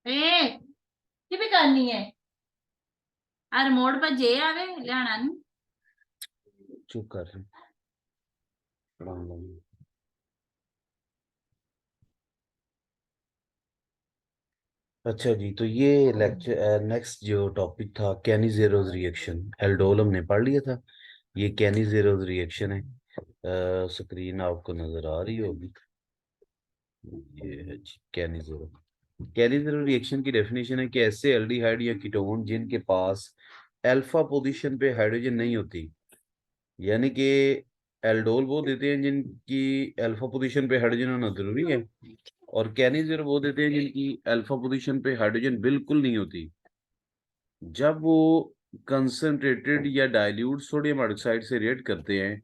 ए की भी करनी है आ रिमोट पर जे आवे लियाना नहीं। चुप कर रहे हैं। अच्छा जी, तो ये लेक्चर नेक्स्ट जो टॉपिक था कैनिज़ेरोस रिएक्शन, एल्डोल हमने पढ़ लिया था। ये कैनिज़ेरोस रिएक्शन है। स्क्रीन आपको नजर आ रही होगी। ये है जी कैनिज़ेरो। कैनिज़ेरो रिएक्शन की डेफिनेशन है कि ऐसे एल्डिहाइड या कीटोन जिनके पास अल्फा पोजीशन पे हाइड्रोजन नहीं होती, यानी कि एल्डोल वो देते हैं जिनकी अल्फा पोजीशन पे हाइड्रोजन होना जरूरी है, और कैनिज़ेरो वो देते हैं जिनकी अल्फा पोजीशन पे हाइड्रोजन बिल्कुल नहीं होती। जब वो कंसंट्रेटेड या डाइल्यूट सोडियम हाइड्रोक्साइड से रिएक्ट करते हैं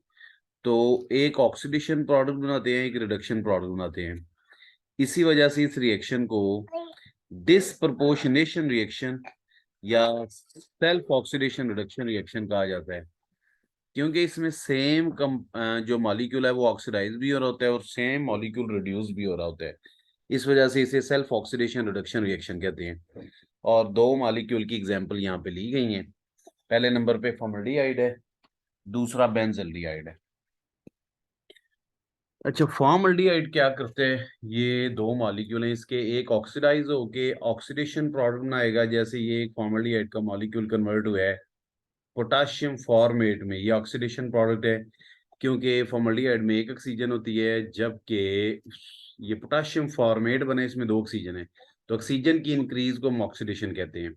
तो एक ऑक्सीडेशन प्रोडक्ट बनाते हैं, एक रिडक्शन प्रोडक्ट बनाते हैं। इसी वजह से इस रिएक्शन को डिसप्रपोर्शनेशन रिएक्शन या सेल्फ ऑक्सीडेशन रिडक्शन रिएक्शन कहा जाता है, क्योंकि इसमें सेम जो मॉलिक्यूल है वो ऑक्सीडाइज भी हो रहा होता है और सेम मॉलिक्यूल रिड्यूस भी हो रहा होता है। इस वजह से इसे सेल्फ ऑक्सीडेशन रिडक्शन रिएक्शन कहते हैं। और दो मॉलिक्यूल की एग्जांपल यहाँ पे ली गई हैं। पहले नंबर पे फॉर्मल्डिहाइड है, दूसरा बेंजल्डिहाइड है। अच्छा, फॉर्मल्डिहाइड क्या करते हैं? ये दो मॉलिक्यूल हैं, इसके एक ऑक्सीडाइज होके ऑक्सीडेशन प्रोडक्ट बनाएगा। जैसे ये एक फॉर्मल्डिहाइड का मॉलिक्यूल कन्वर्ट हुआ है पोटाशियम फॉर्मेट में, ये ऑक्सीडेशन प्रोडक्ट है, क्योंकि फॉर्मल्डिहाइड में एक ऑक्सीजन होती है, जबकि ये पोटाशियम फॉर्मेट बने इसमें दो ऑक्सीजन है, तो ऑक्सीजन की इंक्रीज को हम ऑक्सीडेशन कहते हैं।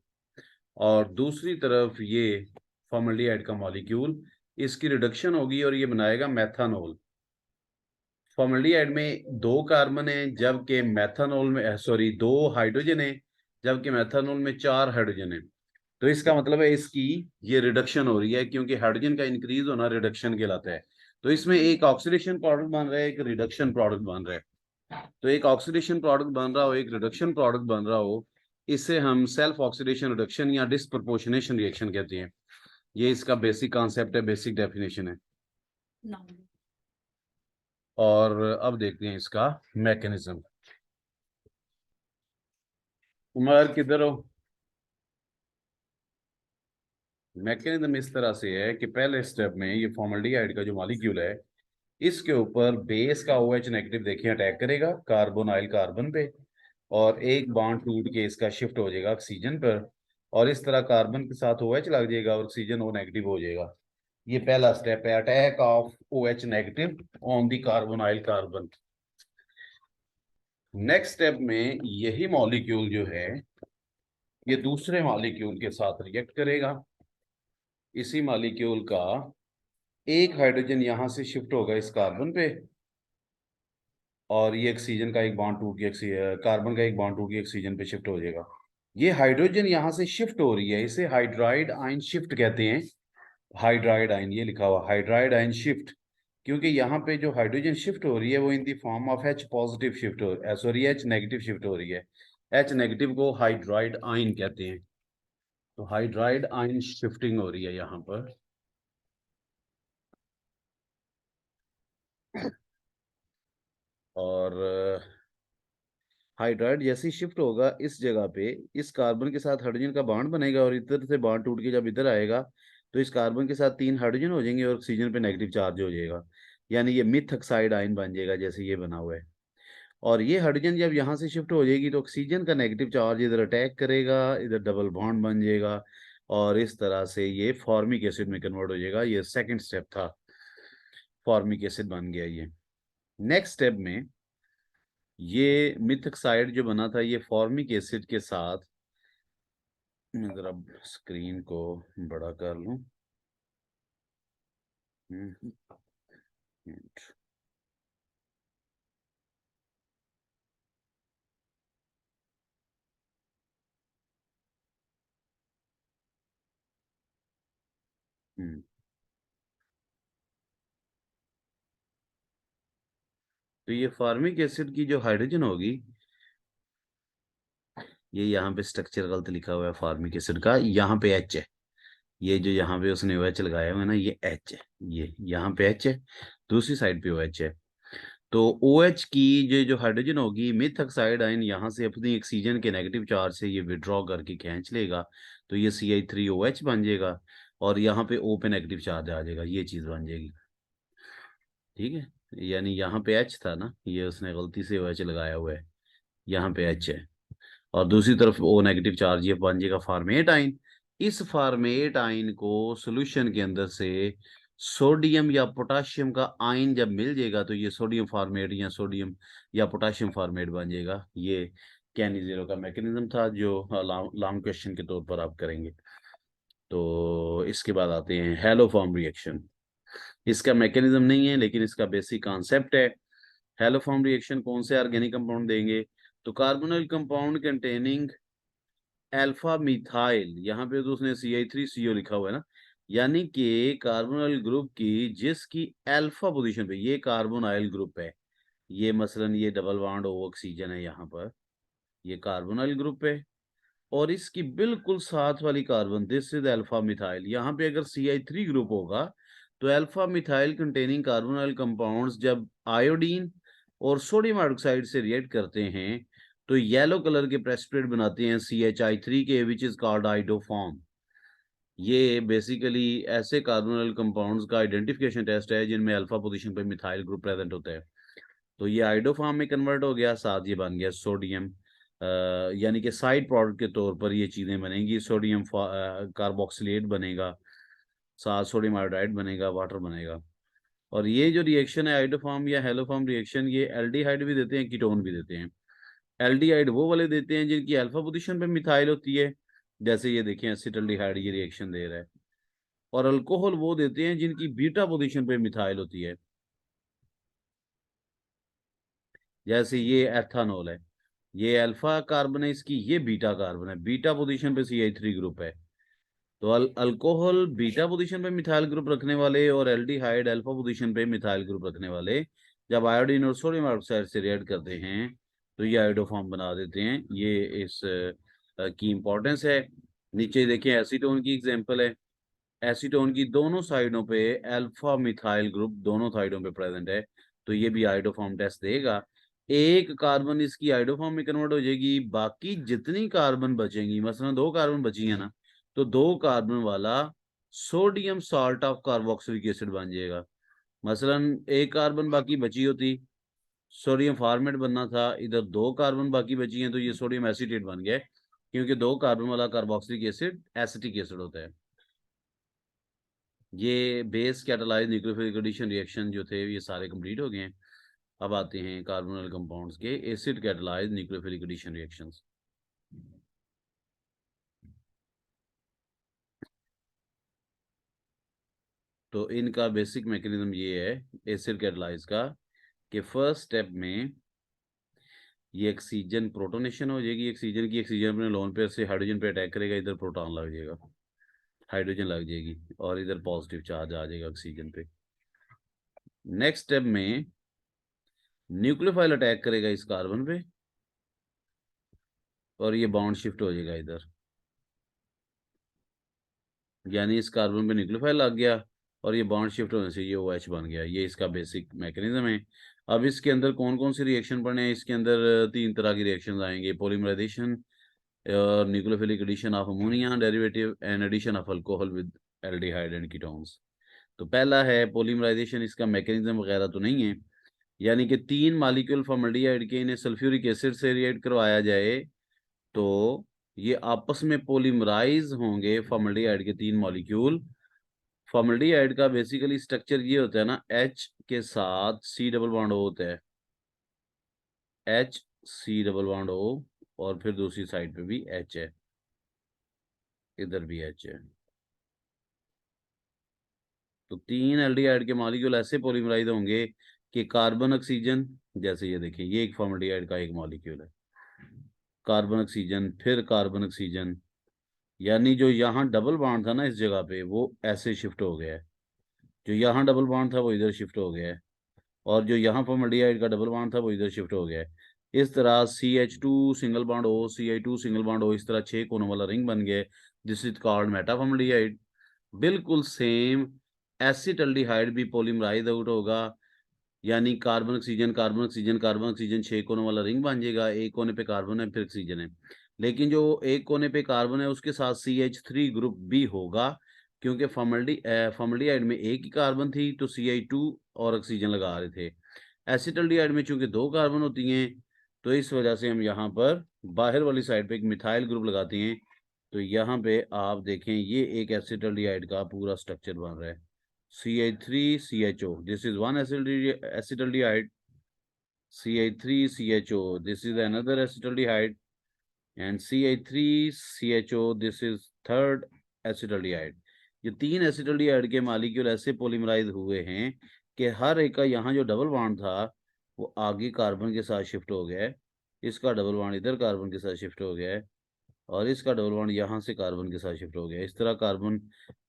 और दूसरी तरफ ये फॉर्मल्डिहाइड का मॉलिक्यूल, इसकी रिडक्शन होगी और ये बनाएगा मेथानॉल। फॉर्मल्डिहाइड में दो कार्बन है, जबकि मेथानॉल में सॉरी दो हाइड्रोजन है, जबकि मेथानॉल में चार हाइड्रोजन है। तो इसका मतलब है इसकी ये रिडक्शन हो रही है, क्योंकि हाइड्रोजन का इंक्रीज होना रिडक्शन कहलाता है। तो इसमें एक ऑक्सीडेशन प्रोडक्ट बन रहा है, एक रिडक्शन प्रोडक्ट बन रहा है। तो एक ऑक्सीडेशन प्रोडक्ट बन रहा हो, एक रिडक्शन प्रोडक्ट बन रहा हो, इसे हम सेल्फ ऑक्सीडेशन रिडक्शन या डिस्प्रपोर्शनेशन रिएक्शन कहते हैं। ये इसका बेसिक कॉन्सेप्ट है, बेसिक डेफिनेशन है। और अब देखते हैं इसका मैकेनिज्म। उमर किधर हो? मैकेनिज्म इस तरह से है कि पहले स्टेप में ये फॉर्मल्डिहाइड का जो मॉलिक्यूल है, इसके ऊपर बेस का OH नेगेटिव देखिए अटैक करेगा कार्बोनाइल कार्बन पे, और एक बॉन्ड टूट के इसका शिफ्ट हो जाएगा ऑक्सीजन पर, और इस तरह कार्बन के साथ OH लग जाएगा और ऑक्सीजन O नेगेटिव हो जाएगा। ये पहला स्टेप है, attack of OH negative on the carbonyl carbon. Next step में यही मॉलिक्यूल जो है ये दूसरे मॉलिक्यूल के साथ रिएक्ट करेगा। इसी मॉलिक्यूल का एक हाइड्रोजन यहां से शिफ्ट होगा इस कार्बन पे, और ये ऑक्सीजन का एक बॉन्ड टूट के कार्बन का एक बॉन्ड टूट के ऑक्सीजन पे शिफ्ट हो जाएगा। ये हाइड्रोजन यहां से शिफ्ट हो रही है, इसे हाइड्राइड आयन शिफ्ट कहते हैं। हाइड्राइड आयन ये लिखा हुआ हाइड्राइड आयन शिफ्ट, क्योंकि यहाँ पे जो हाइड्रोजन शिफ्ट हो रही है वो in the form of H positive shift हो सॉरी H नेगेटिव शिफ्ट हो रही है। H नेगेटिव को हाइड्राइड आयन कहते हैं। तो हाइड्राइड आयन शिफ्टिंग हो रही है यहाँ पर। और हाइड्राइड जैसे ही शिफ्ट होगा इस जगह पे, इस कार्बन के साथ हाइड्रोजन का बॉन्ड बनेगा, और इधर से बॉन्ड टूट के जब इधर आएगा तो इस कार्बन के साथ तीन हाइड्रोजन हो जाएंगे और ऑक्सीजन पे नेगेटिव चार्ज हो जाएगा, यानी ये मिथ ऑक्साइड आयन बन जाएगा जैसे ये बना हुआ है। और ये हाइड्रोजन जब यहाँ से शिफ्ट हो जाएगी तो ऑक्सीजन का नेगेटिव चार्ज इधर अटैक करेगा, इधर डबल बॉन्ड बन जाएगा, और इस तरह से ये फॉर्मिक एसिड में कन्वर्ट हो जाएगा। ये सेकंड स्टेप था, फॉर्मिक एसिड बन गया ये। नेक्स्ट स्टेप में ये मिथक्साइड जो बना था ये फॉर्मिक एसिड के साथ, मैं जरा स्क्रीन को बड़ा कर लूं। हम्म, हम्म। तो ये फार्मिक एसिड की जो हाइड्रोजन होगी, ये यहाँ पे स्ट्रक्चर गलत लिखा हुआ है फार्मिक एसिड का, यहाँ पे एच है। ये जो यहाँ पे उसने OH लगाया हुआ है ना, ये एच है, ये यहाँ पे एच है, दूसरी साइड पे OH है। तो OH की जो हाइड्रोजन होगी, मिथऑक्साइड आयन यहाँ से अपनी ऑक्सीजन के नेगेटिव चार्ज से ये विड्रॉ करके खींच लेगा, तो ये CH3OH बन जाएगा, और यहाँ पे O पे नेगेटिव चार्ज आ जाएगा, ये चीज़ बन जाएगी। ठीक है, यानी यहाँ पे H था ना, ये उसने गलती से OH लगाया हुआ है, यहाँ पे H है, और दूसरी तरफ O नेगेटिव चार्ज, ये बन जाएगा फार्मेट आयन। इस फार्मेट आयन को सॉल्यूशन के अंदर से सोडियम या पोटाशियम का आयन जब मिल जाएगा, तो ये सोडियम फार्मेट या सोडियम या पोटाशियम फार्मेट बन जाएगा। ये कैनी जीरो का मैकेनिज्म था, जो लॉन्ग क्वेश्चन के तौर पर आप करेंगे। तो इसके बाद आते हैं हेलो फॉर्म रिएक्शन। इसका मैकेनिज्म नहीं है, लेकिन इसका बेसिक कॉन्सेप्ट है। हेलो फॉर्म रिएक्शन कौन से ऑर्गेनिक कंपाउंड देंगे? तो carbonyl compound containing alpha methyl, यहाँ पे तो उसने CH3CO लिखा हुआ है ना, यानी कि कार्बोनिल ग्रुप की जिसकी अल्फा पोजीशन पे, ये कार्बोनाइल ग्रुप है, ये मसलन ये डबल बॉन्ड O ऑक्सीजन है, यहाँ पर ये कार्बोनाइल ग्रुप है, और इसकी बिल्कुल साथ वाली carbon, this is alpha methyl. यहाँ पे अगर CH3 ग्रुप होगा, तो alpha methyl containing carbonyl compounds जब आयोडीन और सोडियम हाइड्रोक्साइड से रिएक्ट करते हैं, तो येलो कलर के प्रेसिपिटेट बनाते हैं CHI3 के, विच इज कॉल्ड आइडोफॉर्म। ये बेसिकली ऐसे कार्बोनाइल कंपाउंड्स का आइडेंटिफिकेशन टेस्ट है जिनमें अल्फा पोजीशन पे मिथाइल ग्रुप प्रेजेंट होता है। तो ये आइडोफॉर्म में कन्वर्ट हो गया, साथ ये बन गया सोडियम, यानी कि साइड प्रोडक्ट के तौर पर ये चीज़ें बनेंगी। सोडियम कार्बोक्सिलेट बनेगा, साथ सोडियम आयोडाइड बनेगा, वाटर बनेगा। और ये जो रिएक्शन है आइडोफॉर्म या हेलोफॉर्म रिएक्शन, ये एल्डिहाइड भी देते हैं, कीटोन भी देते हैं। एल्डिहाइड वो वाले देते हैं जिनकी अल्फा पोजीशन पे मिथाइल होती है, जैसे ये देखें एसिटाल्डिहाइड ये रिएक्शन दे रहा है। और अल्कोहल वो देते हैं जिनकी बीटा पोजीशन पे मिथाइल होती है, जैसे ये एथानॉल है, ये अल्फा कार्बन है इसकी, ये बीटा कार्बन है, बीटा पोजीशन पे CH3 ग्रुप है। तो अल्कोहल बीटा पोजीशन पे मिथाइल ग्रुप रखने वाले, और एल्डिहाइड अल्फा पोजीशन पे मिथाइल ग्रुप रखने वाले, जब आयोडीन और सोडियम हाइड्रोक्साइड से रिएक्ट करते हैं, तो ये आयोडोफॉर्म बना देते हैं। ये इस की इंपॉर्टेंस है। नीचे देखिए एसीटोन की एग्जांपल है। एसीटोन की दोनों साइडों पे अल्फा मिथाइल ग्रुप दोनों साइडों पे प्रेजेंट है, तो ये भी आइडोफॉर्म टेस्ट देगा। एक कार्बन इसकी आइडोफॉर्म में कन्वर्ट हो जाएगी, बाकी जितनी कार्बन बचेंगी, मसलन 2 कार्बन बची है ना, तो 2 कार्बन वाला sodium salt of carboxylic acid बन जाएगा। मसलन 1 कार्बन बाकी बची होती, सोडियम फॉर्मेट बनना था, इधर 2 कार्बन बाकी बची हैं, तो ये सोडियम एसीटेट बन गया, क्योंकि 2 कार्बन वाला कार्बोक्सिलिक एसिड एसिटिक एसिड होता है। ये base catalyse nucleophilic addition reaction जो थे, ये सारे कंप्लीट हो गए हैं। अब आते हैं कार्बोनिल कंपाउंड्स के acid catalyse nucleophilic addition reactions. तो इनका बेसिक मैकेनिज्म ये है एसिड कैटालाइज का, कि फर्स्ट स्टेप में ये ऑक्सीजन प्रोटोनेशन हो जाएगी, ऑक्सीजन अपने लोन पेयर से हाइड्रोजन पे अटैक करेगा, इधर प्रोटॉन लग जाएगा, हाइड्रोजन लग जाएगी, और इधर पॉजिटिव चार्ज आ जाएगा ऑक्सीजन पे। नेक्स्ट स्टेप में न्यूक्लियोफाइल अटैक करेगा इस कार्बन पे, और ये बॉन्ड शिफ्ट हो जाएगा इधर, यानी इस कार्बन पे न्यूक्लियोफाइल लग गया, और ये बॉन्ड शिफ्ट होने से ये OH बन गया। ये इसका बेसिक मैकेनिज्म है। अब इसके अंदर कौन कौन सी रिएक्शन पढ़ने हैं? इसके अंदर 3 तरह की रिएक्शन आएंगे, पॉलीमराइजेशन और nucleophilic addition of ammonia derivative and addition of alcohol with aldehyde and ketones. तो पहला है पॉलीमराइजेशन, इसका मैकेनिज्म वगैरह तो नहीं है, यानी कि 3 मॉलिक्यूल फॉर्मल्डिहाइड के इन्हें सल्फ्यूरिक एसिड से रिएक्ट करवाया जाए, तो ये आपस में पॉलीमराइज होंगे, फॉर्मल्डिहाइड के 3 मॉलिक्यूल। फॉर्मल्डिहाइड का बेसिकली स्ट्रक्चर ये होता है ना, H के साथ C डबल बॉन्ड O होता है, HC डबल बॉन्ड O, और फिर दूसरी साइड पे भी H है, इधर भी H है। तो 3 एल्डिहाइड के मॉलिक्यूल ऐसे पॉलीमराइज होंगे कि कार्बन ऑक्सीजन, जैसे ये देखिए, ये एक फॉर्मल्डिहाइड का एक मॉलिक्यूल है, कार्बन ऑक्सीजन, फिर कार्बन ऑक्सीजन, यानी जो यहाँ डबल बॉन्ड था ना इस जगह पे, वो ऐसे शिफ्ट हो गया है, जो यहाँ डबल बॉन्ड था वो इधर शिफ्ट हो गया है, और जो यहाँ फॉर्मल्डिहाइड का डबल बॉन्ड था वो इधर शिफ्ट हो गया है। इस तरह CH2 single bond O, Ci2 single bond O, इस तरह 6 कोनों वाला रिंग बन गया। This is called metaformaldehyde. बिल्कुल सेम एसिटल्डिहाइड भी पॉलीमराइज आउट होगा, यानी carbon oxygen carbon oxygen carbon oxygen 6 कोनों वाला रिंग बन जाएगा। एक कोने पे कार्बन है फिर ऑक्सीजन है, लेकिन जो एक कोने पे कार्बन है उसके साथ CH3 ग्रुप भी होगा, क्योंकि फॉर्मल्डिहाइड में एक ही कार्बन थी तो Ci2 और ऑक्सीजन लगा रहे थे। एसिटल्डिहाइड में चूंकि 2 कार्बन होती हैं तो इस वजह से हम यहाँ पर बाहर वाली साइड पे एक मिथाइल ग्रुप लगाते हैं। तो यहाँ पे आप देखें ये एक एसिटल्डिहाइड का पूरा स्ट्रक्चर बन रहा है। CH3CHO, this is one acetaldehyde. CH3CHO, this is another acetaldehyde. And CH3CHO, this is third acetaldehyde. ये 3 एसिटल्डिहाइड के मॉलिक्यूल ऐसे पॉलीमराइज हुए हैं कि हर एक का यहाँ जो डबल बॉन्ड था वो आगे कार्बन के साथ शिफ्ट हो गया है, इसका डबल बॉन्ड इधर कार्बन के साथ शिफ्ट हो गया है, और इसका डबल बॉन्ड यहाँ से कार्बन के साथ शिफ्ट हो गया। इस तरह कार्बन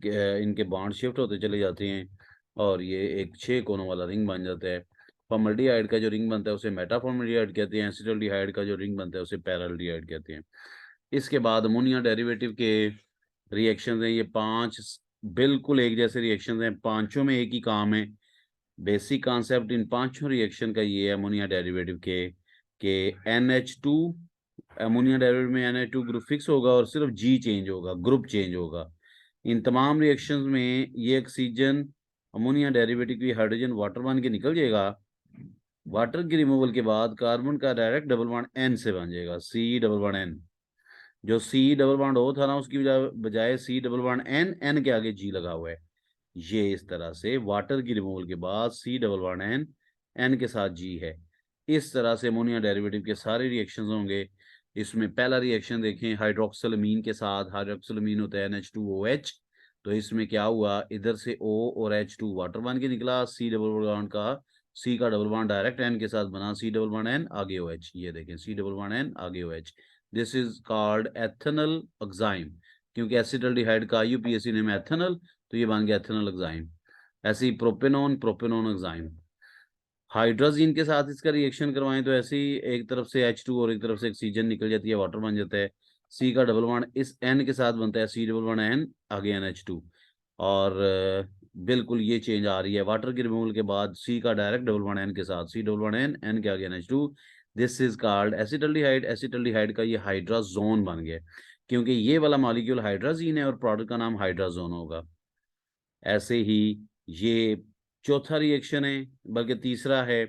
के इनके बॉन्ड शिफ्ट होते चले जाते हैं और ये एक 6 कोनों वाला रिंग बन जाता है। फॉर्मल्डिहाइड का जो रिंग बनता है उसे मेटाफॉर्मल्डिहाइड कहते हैं। एसिटल्डिहाइड का जो रिंग बनता है उसे पैराल्डिहाइड कहते हैं। इसके बाद अमोनिया डेरिवेटिव के रिएक्शन हैं, ये 5 बिल्कुल एक जैसे रिएक्शन हैं, पांचों में एक ही काम है। बेसिक कॉन्सेप्ट इन पांचों रिएक्शन का ये है अमोनिया डेरिवेटिव के NH2 अमोनिया डेरिवेटिव में NH2 ग्रुप फिक्स होगा और सिर्फ G चेंज होगा, ग्रुप चेंज होगा। इन तमाम रिएक्शंस में ये ऑक्सीजन अमोनिया डेरिवेटिव की हाइड्रोजन वाटर बन के निकल जाएगा। वाटर की रिमूवल के बाद कार्बन का डायरेक्ट डबल बॉन्ड N से बन जाएगा, C डबल बॉन्ड N। जो C डबल बॉन्ड O था ना उसकी बजाय C double bond N, N के आगे G लगा हुआ है। ये इस तरह से वाटर की रिमूवल के बाद C double bond N, N के साथ G है। इस तरह से अमोनिया डेरिवेटिव के सारे रिएक्शंस होंगे। इसमें पहला रिएक्शन देखें हाइड्रोक्सिलमीन के साथ, हाइड्रोक्सिलमीन होता है NH2OH। तो इसमें क्या हुआ, इधर से O और H2 वाटर बन के निकला, C डबल बॉन्ड का C का डबल बॉन्ड डायरेक्ट N के साथ बना, C डबल बॉन्ड N आगे OH। ये देखें C डबल बॉन्ड N आगे OH। This is called ethanal oxime, क्योंकि एसिटल्डिहाइड का IUPAC नेम एथेनल, तो ये बन गया एथेनल ऑक्साइम। ऐसे ही प्रोपेनॉन ऑक्साइम। हाइड्रोजीन के साथ इसका रिएक्शन करवाएं तो ऐसे ही एक तरफ से H2 और एक तरफ से ऑक्सीजन निकल जाती है, वाटर बन जाता है। C का डबल बॉन्ड इस N के साथ बनता है, C डबल बॉन्ड N आगे NH2। और बिल्कुल ये चेंज आ रही है वाटर की रिमूवल के बाद, C का डायरेक्ट डबल बॉन्ड N के साथ, C double bond N, N के आगे NH2। This is called acetaldehyde. Acetaldehyde का ये हाइड्राजोन बन गया क्योंकि ये वाला मॉलिक्यूल हाइड्राजीन है और प्रोडक्ट का नाम हाइड्राजोन होगा। ऐसे ही ये चौथा रिएक्शन है, बल्कि तीसरा है।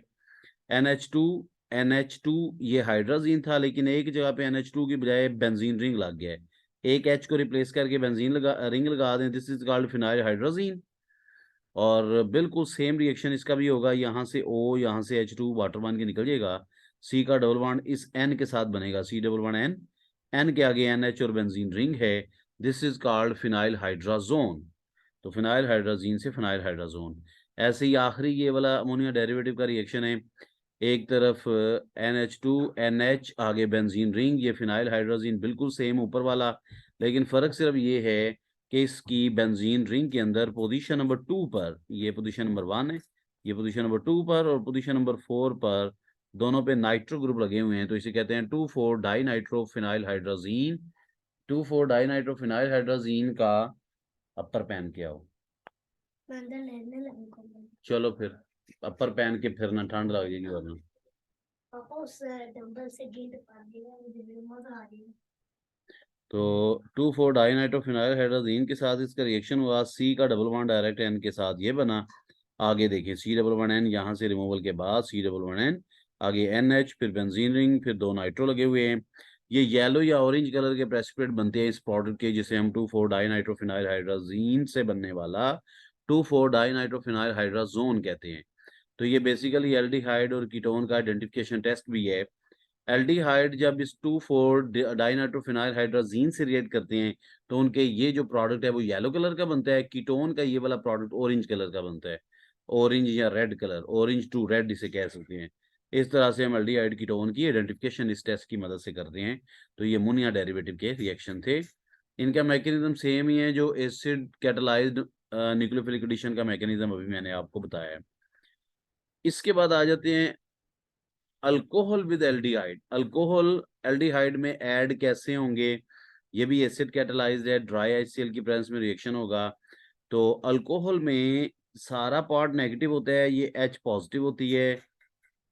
NH2 ये हाइड्रोजीन था, लेकिन एक जगह पे NH2 की बजाय बेंजीन रिंग लग गया है। एक H को रिप्लेस करके बेंजीन रिंग लगा दें, this is called phenyl hydrazine. और बिल्कुल सेम रिएक्शन इसका भी होगा, यहाँ से O, यहाँ से H2 वाटर बन के निकल जाएगा, C का डबल बॉन्ड इस N के साथ बनेगा, C double bond N, N के आगे NH और बेंजीन रिंग है। This is called phenyl hydrazone. तो फिनाइल हाइड्रोजीन से फिनाइल हाइड्राजोन। ऐसे ही आखिरी ये वाला अमोनिया डेरिवेटिव का रिएक्शन है, एक तरफ NH2 NH आगे बेंजीन रिंग, ये फिनाइल हाइड्रोजीन बिल्कुल सेम ऊपर वाला, लेकिन फ़र्क सिर्फ ये है कि इसकी बेंजीन रिंग के अंदर पोजीशन नंबर 2 पर, ये पोजीशन नंबर 1 है, ये पोजीशन नंबर 2 पर और पोजीशन नंबर 4 पर दोनों पे नाइट्रो ग्रुप लगे हुए हैं, तो इसे कहते हैं 2,4 di nitro phenyl hydrazine. 2,4 di nitro phenyl hydrazine का अपर पहन के आओ। चलो फिर अपर पहन के फिरना, ठंड लग जाएगी वरना। पापा उस डंबल से गेंद पा दिया, मुझे मजा आ रही है। तो 2,4 डाइनाइट्रोफिनाइल हाइड्रोजीन के साथ इसका रिएक्शन हुआ, C का डबल बॉन्ड डायरेक्ट N के साथ ये बना। आगे देखिए C डबल बॉन्ड N, यहाँ से रिमूवल के बाद C डबल बॉन्ड N आगे NH, फिर बेंजीन रिंग, फिर 2 नाइट्रो लगे हुए हैं। ये येलो या ऑरेंज कलर के प्रेसिपिटेट बनते हैं इस प्रोडक्ट के, जिसे हम 2,4 डाइनाइट्रोफिनाइल हाइड्रोजीन से बनने वाला 2,4 डाइनाइट्रोफिनाइल हाइड्रोजोन कहते हैं। तो ये बेसिकली एल्डिहाइड और कीटोन का आइडेंटिफिकेशन टेस्ट भी है। एल्डिहाइड जब इस 2,4 डाइनाइट्रोफिनाइल हाइड्रोजीन से रिएक्ट करते हैं तो उनके ये जो प्रोडक्ट है वो येलो कलर का बनता है, कीटोन का ये वाला प्रोडक्ट ऑरेंज कलर का बनता है, ऑरेंज या red colour, orange to red इसे कह सकते हैं। इस तरह से हम एल्डिहाइड कीटोन की आइडेंटिफिकेशन इस टेस्ट की मदद से करते हैं। तो ये अमोनिया डेरिवेटिव के रिएक्शन थे। इनका मैकेनिज्म सेम ही है जो एसिड कैटालाइज्ड न्यूक्लियोफिलिक एडिशन का मैकेनिज्म अभी मैंने आपको बताया है। इसके बाद आ जाते हैं alcohol with aldehyde. Alcohol aldehyde में ऐड कैसे होंगे? ये भी एसिड कैटालाइज्ड है, ड्राई HCl की प्रेजेंस में रिएक्शन होगा। तो अल्कोहल में सारा पार्ट नेगेटिव होता है, ये H पॉजिटिव होती है।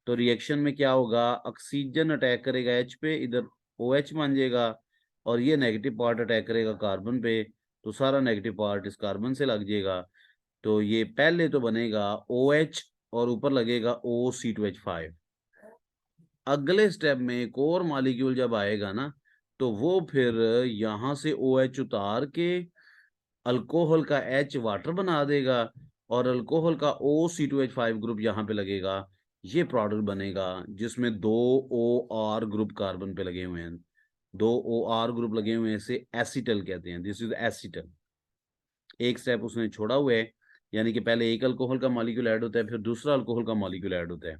तो रिएक्शन में क्या होगा? ऑक्सीजन अटैक करेगा H पे, इधर OH बन जाएगा, और ये नेगेटिव पार्ट अटैक करेगा कार्बन पे, तो सारा नेगेटिव पार्ट इस कार्बन से लग जाएगा। तो ये पहले तो बनेगा OH और ऊपर लगेगा OC2H5। अगले स्टेप में एक और मॉलिक्यूल जब आएगा ना, तो वो फिर यहाँ से OH उतार के अल्कोहल का H वाटर बना देगा, और अल्कोहल का OC2H5 ग्रुप यहाँ पे लगेगा। ये प्रोडक्ट बनेगा जिसमें 2 OR ग्रुप कार्बन पे लगे हुए हैं, 2 OR ग्रुप लगे हुए हैं, इसे एसिटल कहते हैं। This is acetal. एक स्टेप उसने छोड़ा हुआ है, यानी कि पहले एक अल्कोहल का मॉलिक्यूल ऐड होता है, फिर दूसरा अल्कोहल का मॉलिक्यूल ऐड होता है।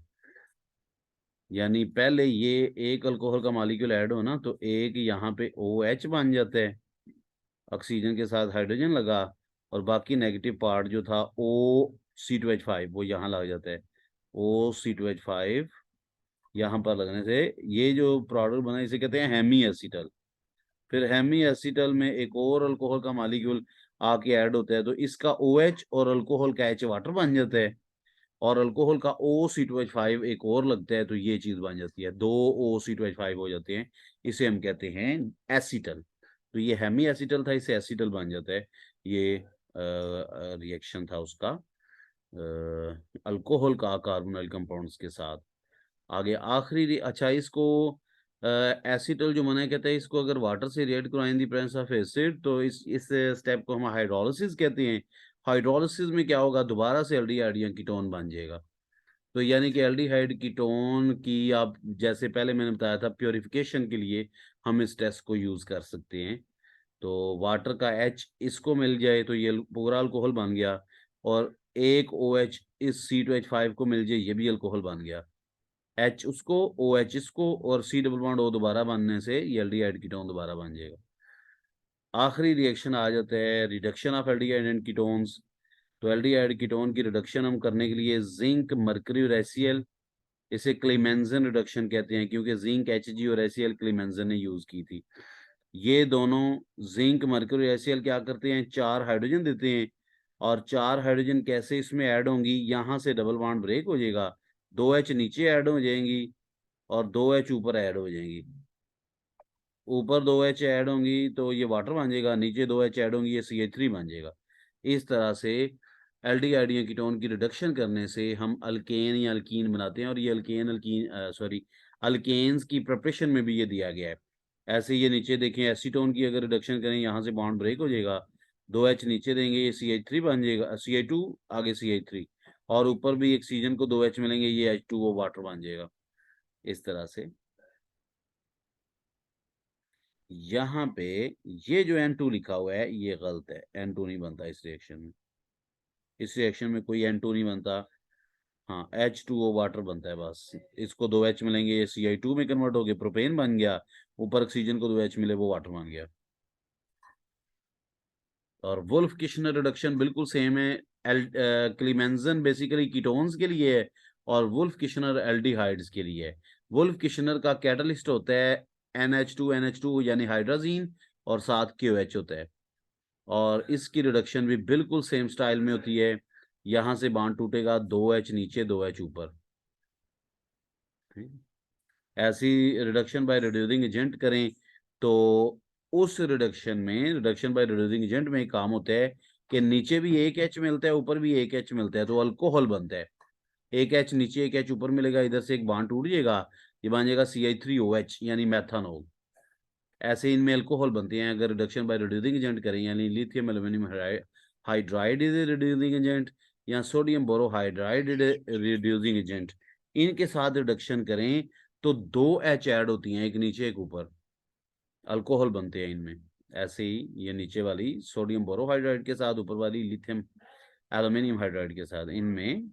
यानी पहले ये एक अल्कोहल का मॉलिक्यूल ऐड हो ना, तो एक यहाँ पे OH बन जाता है, ऑक्सीजन के साथ हाइड्रोजन लगा, और बाकी नेगेटिव पार्ट जो था OC2H5 वो यहाँ लग जाता है। OC2H5 यहाँ पर लगने से ये जो प्रोडक्ट बना इसे कहते हैं हेमी एसिटल। फिर हेमी एसिटल में एक और अल्कोहल का मॉलिक्यूल आके ऐड होता है, तो इसका OH और अल्कोहल का H वाटर बन जाता है, और अल्कोहल का OC2H5 एक और लगता है, तो ये चीज बन जाती है, 2 OC2H5 हो जाते हैं। इसे हम कहते हैं एसिटल। तो ये हेमी एसिटल था, इसे एसिटल बन जाता है। ये रिएक्शन था उसका अल्कोहल का कार्बोनाइल कंपाउंड्स के साथ। आगे आखिरी अच्छा, इसको एसिटल जो मना कहते हैं, इसको अगर वाटर से रिएक्ट कराएं दी प्रेजेंस ऑफ एसिड, तो इस स्टेप को हम हाइड्रोलिसिस कहते हैं। हाइड्रोलिसिस में क्या होगा? दोबारा से एल्डिहाइड या कीटोन बन जाएगा। तो यानी कि एल्डिहाइड कीटोन की, आप जैसे पहले मैंने बताया था, प्योरिफिकेशन के लिए हम इस टेस्ट को यूज कर सकते हैं। तो वाटर का H इसको मिल जाए तो ये पूरा अल्कोहल बन गया, और एक OH इस C2H5 को मिल जाए, ये भी अल्कोहल बन गया। H उसको, OH इसको, और C डबल बॉन्ड O दोबारा बनने से ये एल्डिहाइड कीटोन दोबारा बन जाएगा। आखिरी रिएक्शन आ जाता है reduction of aldehyde and ketones. तो एल्डिहाइड कीटोन की रिडक्शन हम करने के लिए जिंक, मरकरी और HCl, इसे क्लेमेंजन रिडक्शन कहते हैं, क्योंकि जिंक Hg और HCl क्लेमेंजन ने यूज की थी। ये दोनों जिंक, मरकरी और HCl क्या करते हैं? 4 हाइड्रोजन देते हैं, और 4 हाइड्रोजन कैसे इसमें ऐड होंगी? यहाँ से डबल बॉन्ड ब्रेक हो जाएगा, 2H नीचे ऐड हो जाएंगी, और 2H ऊपर ऐड हो जाएंगी। ऊपर 2H ऐड होंगी तो ये वाटर बन जाएगा, नीचे 2H ऐड होंगी, ये CH3 बन जाएगा। इस तरह से एल्डिहाइड या कीटोन की रिडक्शन करने से हम अल्केन या अल्कीन बनाते हैं, और ये अल्केन्स की प्रिपरेशन में भी ये दिया गया है। ऐसे ये नीचे देखें, एसीटोन की अगर रिडक्शन करें, यहाँ से बॉन्ड ब्रेक हो जाएगा, 2H नीचे देंगे, ये CH3 बन जाएगा, CH2 आगे CH3, और ऊपर भी ऑक्सीजन को 2H मिलेंगे, ये H2O वाटर बन जाएगा। इस तरह से यहाँ पे ये जो N2 लिखा हुआ है ये गलत है, N2 नहीं बनता इस रिएक्शन में। इस रिएक्शन में कोई N2 नहीं बनता, हाँ H2O वाटर बनता है बस। इसको 2H मिलेंगे, ये Ci2 में कन्वर्ट हो गया, प्रोपेन बन गया, ऊपर ऑक्सीजन को 2H मिले, वो वाटर बन गया। और वुल्फ किशनर रिडक्शन बिल्कुल सेम है। क्लीमेंजन बेसिकली कीटोन्स के लिए है, और वुल्फ किशनर एल्डिहाइड्स के लिए है। वुल्फ किशनर का कैटलिस्ट होता है NH2 यानी हाइड्रोजीन, और साथ KOH होता है, और इसकी रिडक्शन भी बिल्कुल सेम स्टाइल में होती है। यहाँ से बॉन्ड टूटेगा, 2H नीचे 2H ऊपर। ऐसी रिडक्शन बाय रिड्यूसिंग एजेंट करें, तो उस रिडक्शन बाय रिड्यूसिंग एजेंट में एक काम होता है कि नीचे भी एक H मिलता है, ऊपर भी एक H मिलता है, तो अल्कोहल बनता है। एक H नीचे एक H ऊपर मिलेगा, इधर से एक बॉन्ड टूट जाएगा, ये बन जाएगा CH3OH यानी मैथानॉल। ऐसे इनमें अल्कोहल बनते हैं। अगर रिडक्शन बाय रिड्यूसिंग एजेंट करें, यानी lithium aluminium hydride is reducing agent, या सोडियम बोरोहाइड्राइड रिड्यूसिंग एजेंट, इनके साथ रिडक्शन करें तो 2H ऐड होती हैं, एक नीचे एक ऊपर, अल्कोहल बनते हैं इनमें। ऐसे ही ये नीचे वाली सोडियम बोरोहाइड्राइड के साथ, ऊपर वाली लिथियम एल्यूमिनियम हाइड्राइड के साथ, इनमें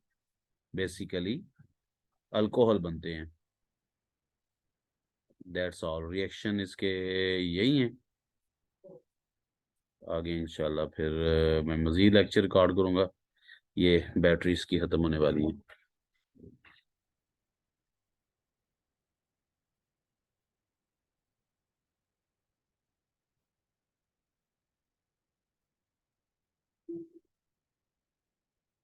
बेसिकली अल्कोहल बनते हैं। दैट्स ऑल, रिएक्शन इसके यही हैं। आगे इंशाल्लाह फिर मैं मज़ीद लेक्चर रिकॉर्ड करूँगा। ये बैटरीज की ख़त्म होने वाली है।